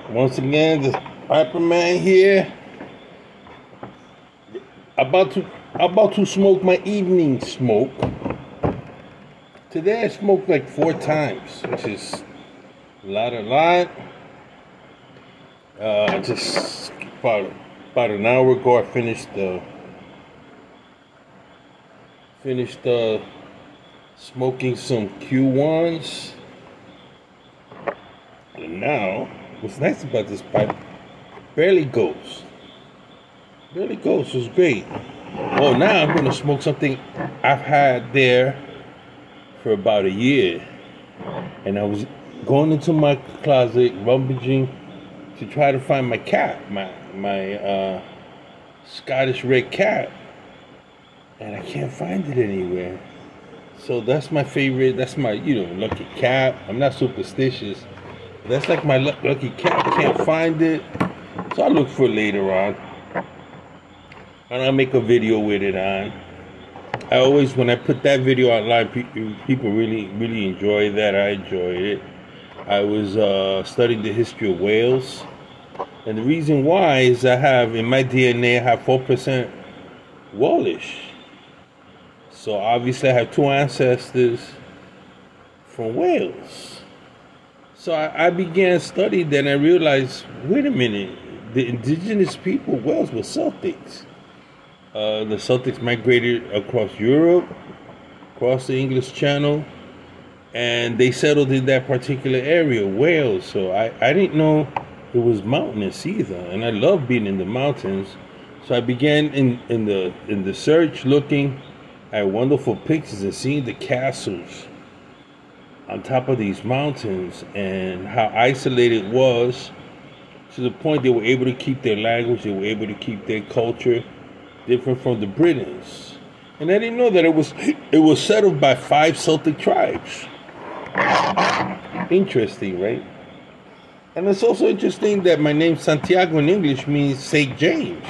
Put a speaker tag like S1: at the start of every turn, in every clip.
S1: Once again, this Piper Man here. About to smoke my evening smoke. Today I smoked like 4 times, which is a lot. Just about an hour ago, I finished smoking some Q1s, and now what's nice about this pipe, barely goes. It's great. Oh, now I'm gonna smoke something I've had there for about a year, and I was going into my closet, rummaging to try to find my cap, my Scottish red cap, and I can't find it anywhere. So that's my favorite. That's my lucky cap. I'm not superstitious. That's like my lucky cap. Can't find it, so I'll look for it later on, and I'll make a video with it on. I always, when I put that video online, people really enjoy that. I enjoyed it. I was studying the history of Wales, and the reason why is I have in my DNA I have 4% Welsh. So obviously I have 2 ancestors from Wales. So I began studying, then I realized, wait a minute, the indigenous people of Wales were Celtics. The Celtics migrated across Europe, across the English Channel, and they settled in that particular area, Wales. So I didn't know it was mountainous either, and I love being in the mountains. So I began in the search, looking at wonderful pictures and seeing the castles on top of these mountains and how isolated it was, to the point they were able to keep their language, they were able to keep their culture different from the Britons. And I didn't know that it was settled by 5 Celtic tribes. Interesting, right? And it's also interesting that my name Santiago in English means St. James.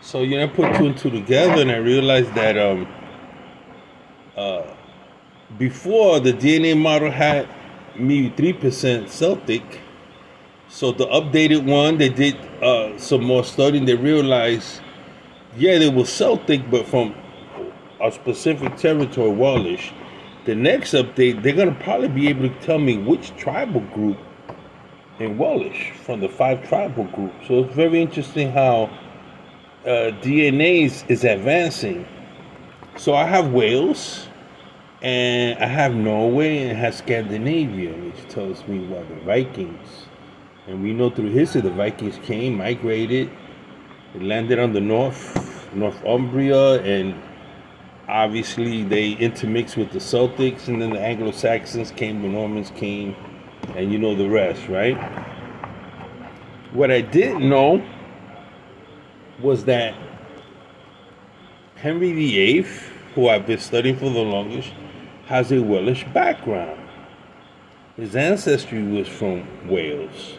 S1: So I put 2 and 2 together, and I realized that before, the DNA model had me 3% Celtic. So the updated one, they did some more studying. They realized, yeah, they were Celtic, but from a specific territory, Welsh. The next update, they're gonna probably be able to tell me which tribal group in Welsh from the 5 tribal groups. So it's very interesting how DNA is advancing. So I have Wales, and I have Norway, and I have Scandinavia, which tells me about the Vikings. And we know through history the Vikings came, migrated, they landed on the Northumbria, and obviously they intermixed with the Celtics, and then the Anglo-Saxons came, the Normans came, and you know the rest, right? What I didn't know was that Henry VIII, who I've been studying for the longest, has a Welsh background. His ancestry was from Wales.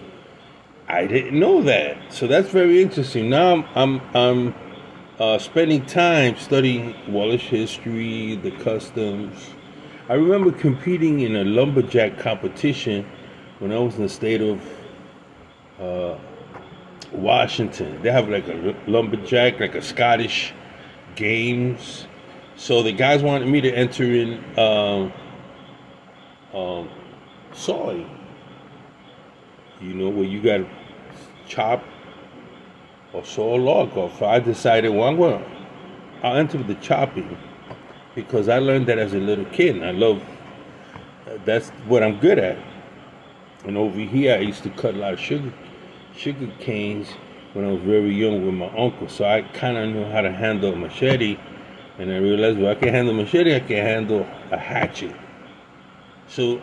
S1: I didn't know that, so that's very interesting. Now I'm spending time studying Welsh history, the customs. I remember competing in a lumberjack competition when I was in the state of Washington. They have like a lumberjack, like a Scottish games. So the guys wanted me to enter in sawing. Where you got to chop or saw a log off. So I decided, well, I'll enter the chopping, because I learned that as a little kid, and I love, that's what I'm good at. And over here, I used to cut a lot of sugar canes when I was very young with my uncle. So I kind of knew how to handle a machete, and I realized, well, I can handle a machete, I can handle a hatchet. So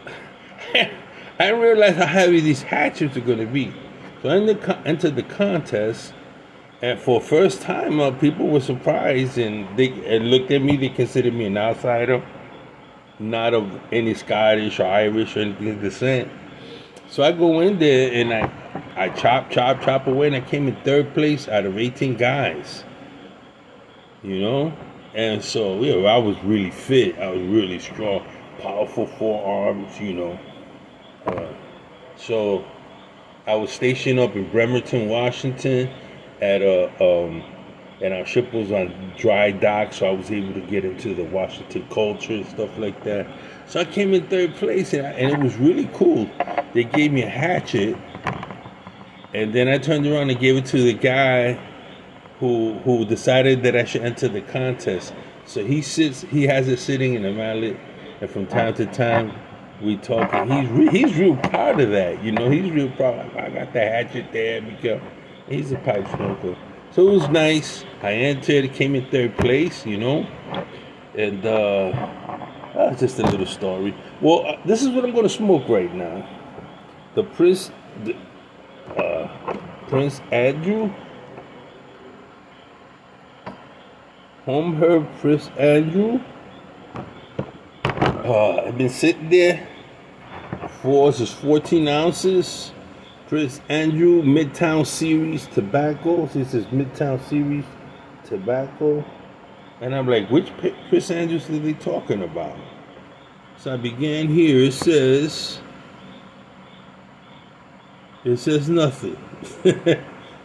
S1: I realized how heavy these hatchets are going to be. So I entered the contest, and for the first time, people were surprised, and they looked at me. They considered me an outsider, not of any Scottish or Irish or anything descent. So I go in there, and I chop away, and I came in 3rd place out of 18 guys. And so I was really fit. I was really strong, powerful forearms. So I was stationed up in Bremerton, Washington, at and our ship was on dry dock, so I was able to get into the Washington culture and stuff like that. So I came in third place, and it was really cool. They gave me a hatchet, and then I turned around and gave it to the guy who decided that I should enter the contest. So he has it sitting in a mallet, and from time to time we talk. And he's real proud of that, you know. He's real proud. Like, I got the hatchet there because he's a pipe smoker. So it was nice. I entered, came in third place, you know, and that's just a little story. Well, this is what I'm going to smoke right now. The Prince Andrew. Home Herb Prince Andrew. I've been sitting there for 14 ounces. Prince Andrew Midtown Series Tobacco. This is Midtown Series Tobacco. And I'm like, which Prince Andrews are they talking about? So I began here. It says nothing.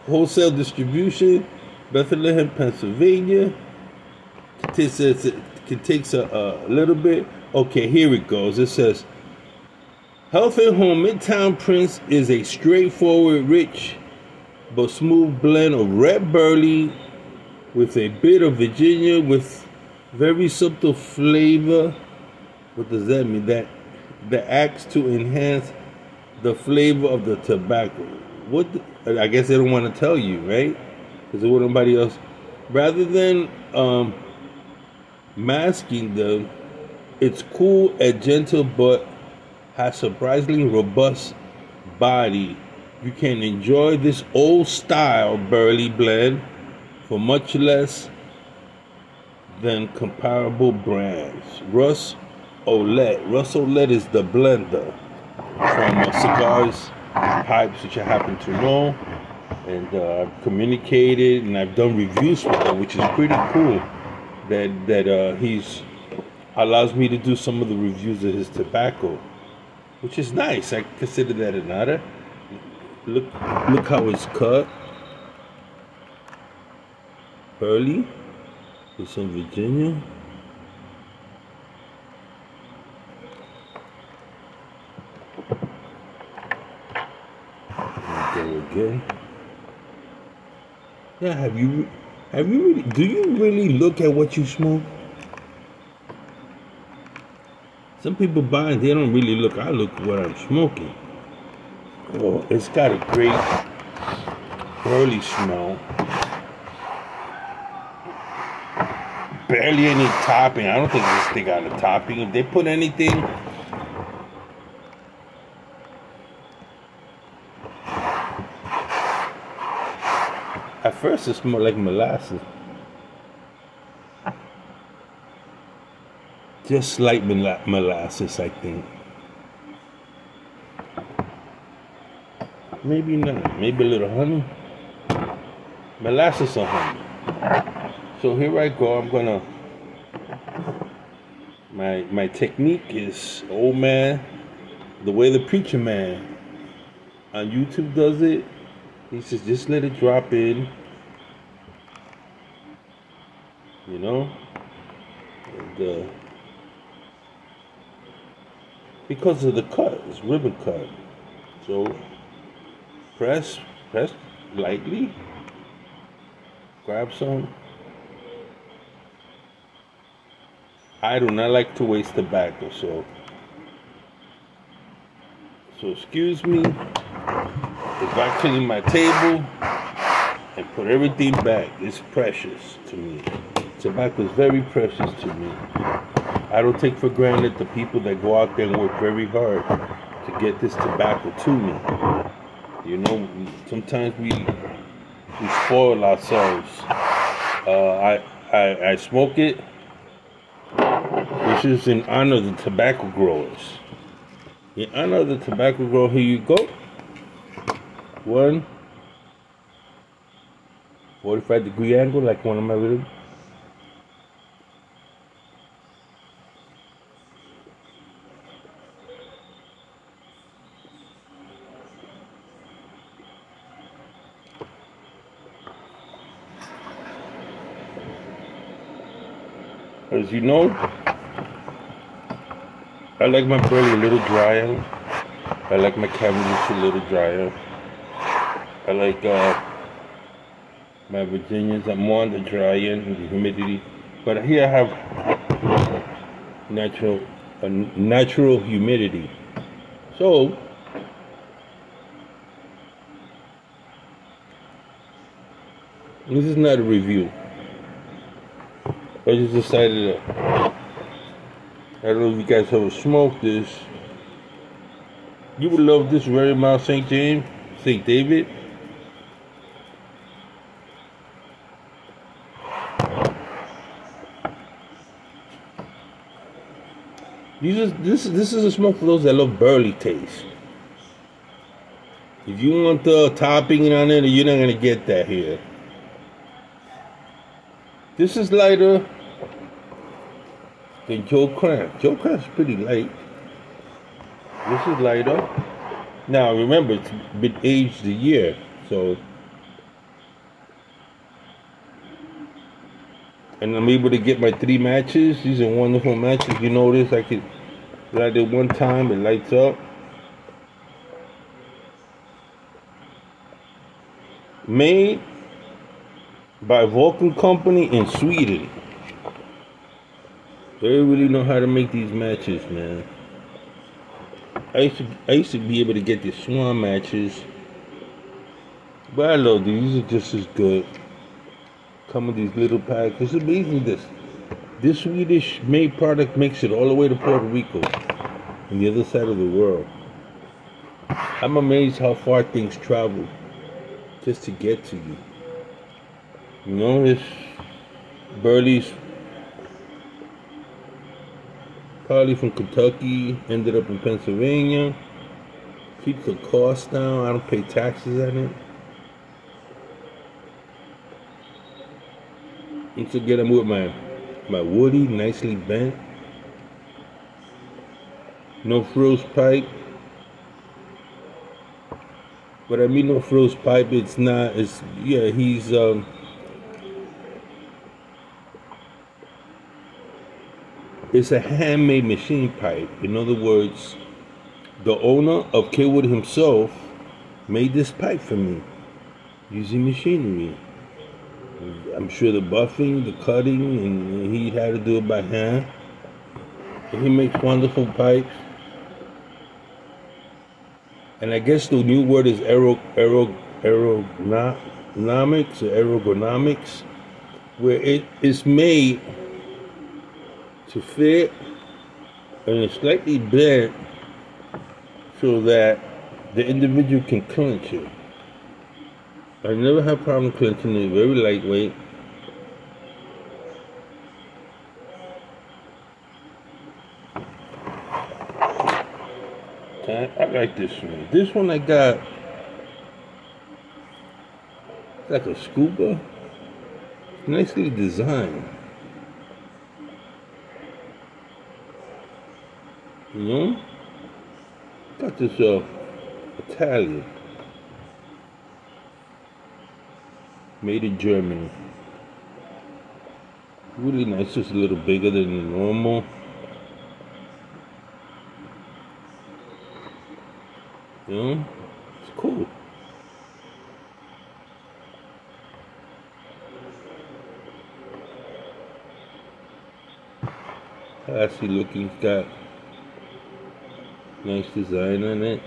S1: Wholesale distribution, Bethlehem, Pennsylvania. It says it takes a little bit. Okay, here it goes. It says, Hearth and Home Midtown Prince is a straightforward, rich, but smooth blend of red burley with a bit of Virginia with very subtle flavor. What does that mean? That acts to enhance the flavor of the tobacco. I guess they don't want to tell you, right? Because there wasn't nobody else. Rather than masking them, it's cool and gentle, but has surprisingly robust body. You can enjoy this old style burley blend for much less than comparable brands. Russ Ouellette is the blender from Cigars and Pipes, which I happen to know, and I've communicated and I've done reviews for him, which is pretty cool. That he's allows me to do some of the reviews of his tobacco, which is nice. I consider that an honor. Look how it's cut. Early with some Virginia. Go again. Yeah, have you really, do you really look at what you smoke? Some people buy and they don't really look. I look at what I'm smoking. Oh, it's got a great burley smell. Barely any topping. I don't think this thing got a topping. If they put anything, at first it smelled like molasses. Just like molasses, I think. Maybe not. Maybe a little honey. Molasses or honey. So here I go. I'm gonna. My technique is old man, the way the preacher man on YouTube does it. He says just let it drop in. You know, and because of the cut, it's ribbon cut. So press lightly. Grab some. I do not like to waste tobacco, so excuse me if I clean my table and put everything back. It's precious to me. Tobacco is very precious to me. I don't take for granted the people that go out there and work very hard to get this tobacco to me. You know, sometimes we spoil ourselves. I smoke it, which is in honor of the tobacco growers. In honor of the tobacco grower, here you go. 45-degree angle, like one of my videos. As you know, I like my burley a little drier. I like my Cavendish a little drier. I like my Virginians. I'm more on the dry end and the humidity. But here I have natural humidity. So this is not a review. I just decided to, I don't know if you guys ever smoked this. You would love this very mild St. David. This is a smoke for those that love burley taste. If you want the topping on it, you're not gonna get that here. This is lighter than Joe Cramp. Joe Cramp's pretty light. This is lighter. Now remember, it's been aged a year, so, and I'm able to get my 3 matches. These are wonderful matches. You notice I could light it one time, it lights up. Made by Vulcan Company in Sweden. They really know how to make these matches, man. I used to be able to get the Swan matches, but I love these. These are just as good. Come with these little packs. It's amazing this Swedish made product makes it all the way to Puerto Rico, on the other side of the world. I'm amazed how far things travel just to get to you. You know, this burley's probably from Kentucky, ended up in Pennsylvania. Keeps the cost down. I don't pay taxes on it. Once again, I'm with my woody, nicely bent. No frills pipe. But I mean no frills pipe, it's not, it's, yeah, he's, it's a handmade machine pipe. In other words, the owner of Killwood himself made this pipe for me using machinery. I'm sure the buffing, the cutting, and he had to do it by hand. And he makes wonderful pipes. And I guess the new word is ergonomics, where it is made to fit and it's slightly bent so that the individual can clench it. I never have problem clenching it. Very lightweight. I like this one. This one I got, it's like a scuba. Nicely designed. You know? Got this Italian. Made in Germany. Really nice, just a little bigger than the normal. You know? It's cool. Classy looking, it's got nice design on it.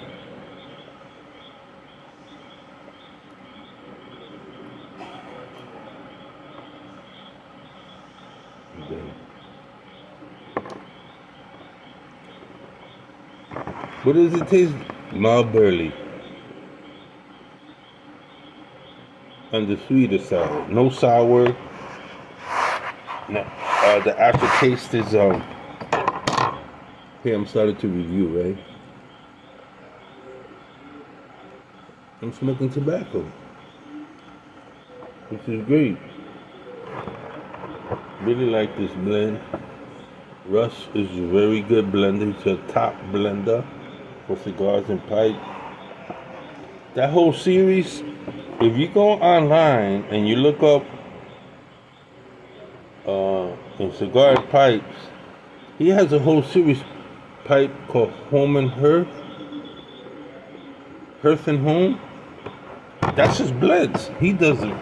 S1: What does it taste? Mild burley. On the sweeter side. No sour. No, the aftertaste is here I'm starting to review, right? I'm smoking tobacco, which is great. Really like this blend. Russ is a very good blender. He's a top blender for cigars and pipe. That whole series, if you go online and you look up and cigar and pipes. He has a whole series pipe called Home and Hearth. Hearth and Home. That's his blends. He does it.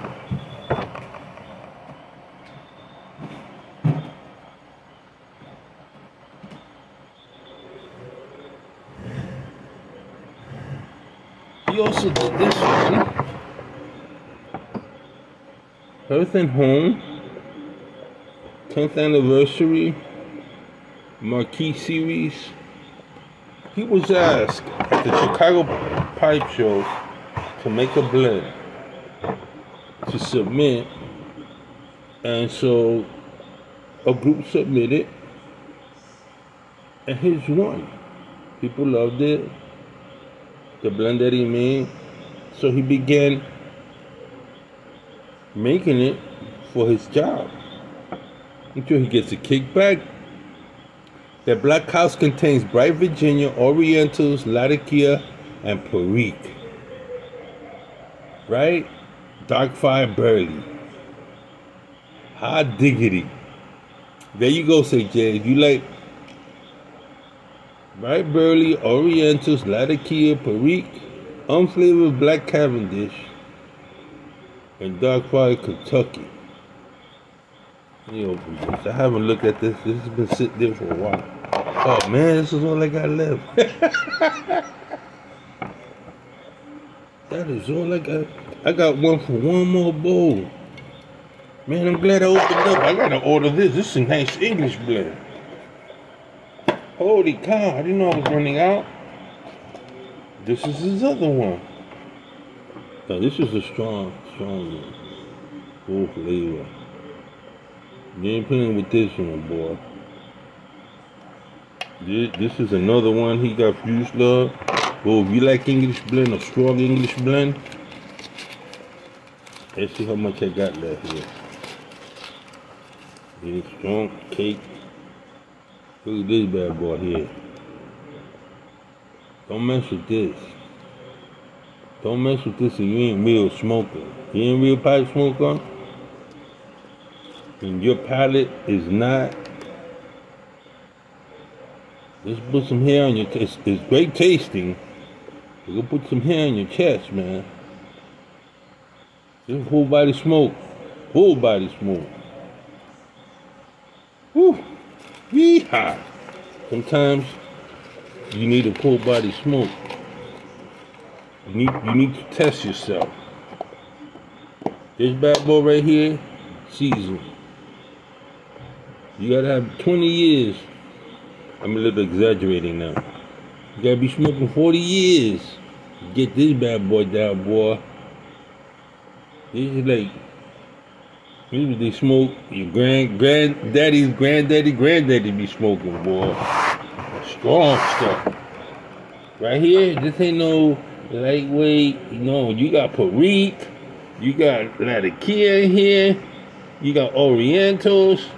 S1: He also did this one. Hearth and Home. 10th anniversary. Marquee series. He was asked at the Chicago Pipe Show to make a blend to submit, and so a group submitted, and here's one. People loved it, the blend that he made, so he began making it for his job until he gets a kickback. The Black House contains Bright Virginia, Orientals, Latakia, and Perique. Right? Dark Fire Burley. Hot diggity. There you go, say Jay. If you like Bright Burley, Orientals, Latakia, Perique, unflavored Black Cavendish, and Dark Fire Kentucky. Let me open this. I haven't looked at this. This has been sitting there for a while. Oh man, this is all I got left. That is all I got. I got one for one more bowl. Man, I'm glad I opened up. I gotta order this. This is a nice English blend. Holy cow, I didn't know I was running out. This is his other one. Now this is a strong one. Full flavor. You ain't playing with this one, boy. This is another one. He got Fuse Love. Oh, if you like English blend, a strong English blend. Let's see how much I got left here. This strong cake. Look at this bad boy here. Don't mess with this. Don't mess with this if you ain't real smoker. You ain't real pipe smoker, and your palate is not. Just put some hair on your chest. It's great tasting. You go put some hair on your chest, man. Just whole body smoke. Whole body smoke. Whew. Yeehaw. Sometimes you need a full body smoke. You need to test yourself. This bad boy right here, seasoned. You gotta have 20 years. I'm a little exaggerating now. You gotta be smoking 40 years to get this bad boy down, boy. This is like, this is what they smoke. Your granddaddy be smoking, boy. Strong stuff. Right here, this ain't no lightweight. No, you got Perique. You got Latakia in here. You got Orientals.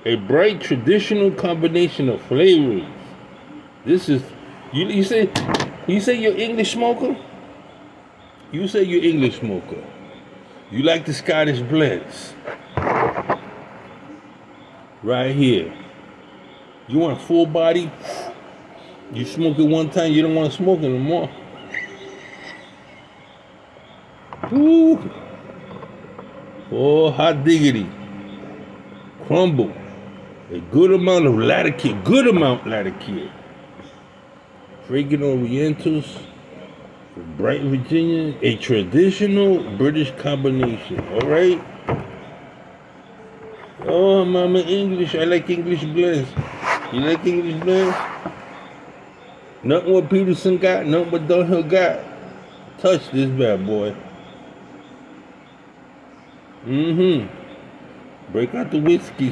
S1: A bright traditional combination of flavors. This is you say you're English smoker? You say you're English smoker. You like the Scottish blends. Right here. You want a full body? You smoke it one time, you don't want to smoke it no more. Ooh. Oh, hot diggity. Crumble. A good amount of Latakia. Good amount Latakia. Fragrant Orientals. Bright Virginia. A traditional British combination. Alright? Oh, mama, English. I like English blends. You like English blends? Nothing what Peterson got. Nothing what Dunhill got. Touch this bad boy. Break out the whiskey.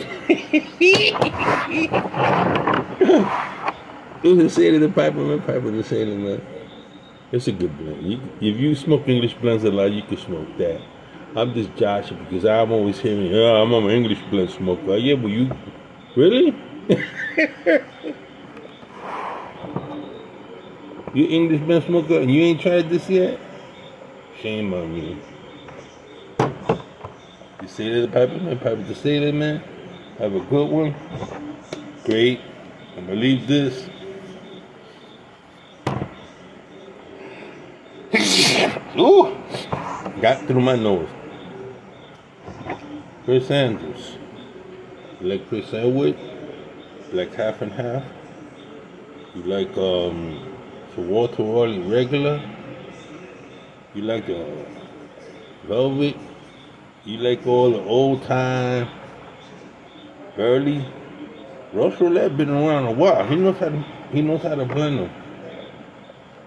S1: Who's the sailor, the piper, man? Piper, the sailor, man. It's a good blend. If you smoke English blends a lot, you can smoke that. I'm just joshing because I'm always hearing, oh, I'm an English blend smoker. Yeah, but you, really? You English blend smoker and you ain't tried this yet? Shame on you. The sailor, the piper, man. Piper, the sailor, man. Have a good one. Great. I'm gonna leave this. Ooh! Got through my nose. Chris Andrews. You like Chris Edward? You like half and half? You like the Walter Raleigh regular? You like the velvet? You like all the old time Burley? Russ Roulette been around a while. He knows how to blend them.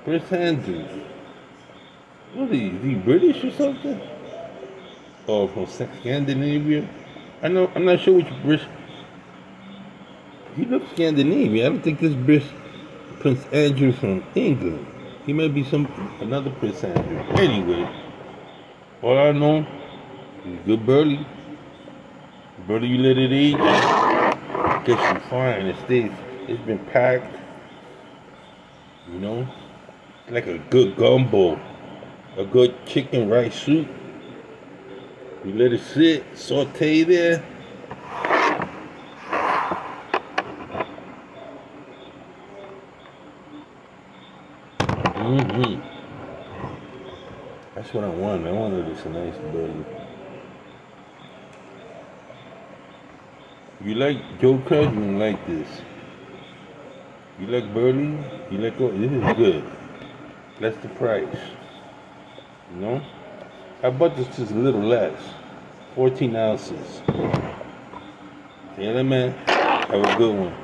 S1: Chris Andrews. What are he British or something? Or from Scandinavia? I'm not sure which British. He looks Scandinavian. I don't think this Prince Andrew's from England. He might be another Prince Andrew. Anyway, all I know is good Burley. Burley, you let it eat. Guess you fine. It's been packed. You know, like a good gumbo. A good chicken rice soup. You let it sit, saute there. That's what I wanted. I wanted this nice burger. You like Joe Crush? You like this. You like Burley? You like this is good. That's the price. You know? I bought this just a little less. 14 ounces. Yeah, man. Have a good one.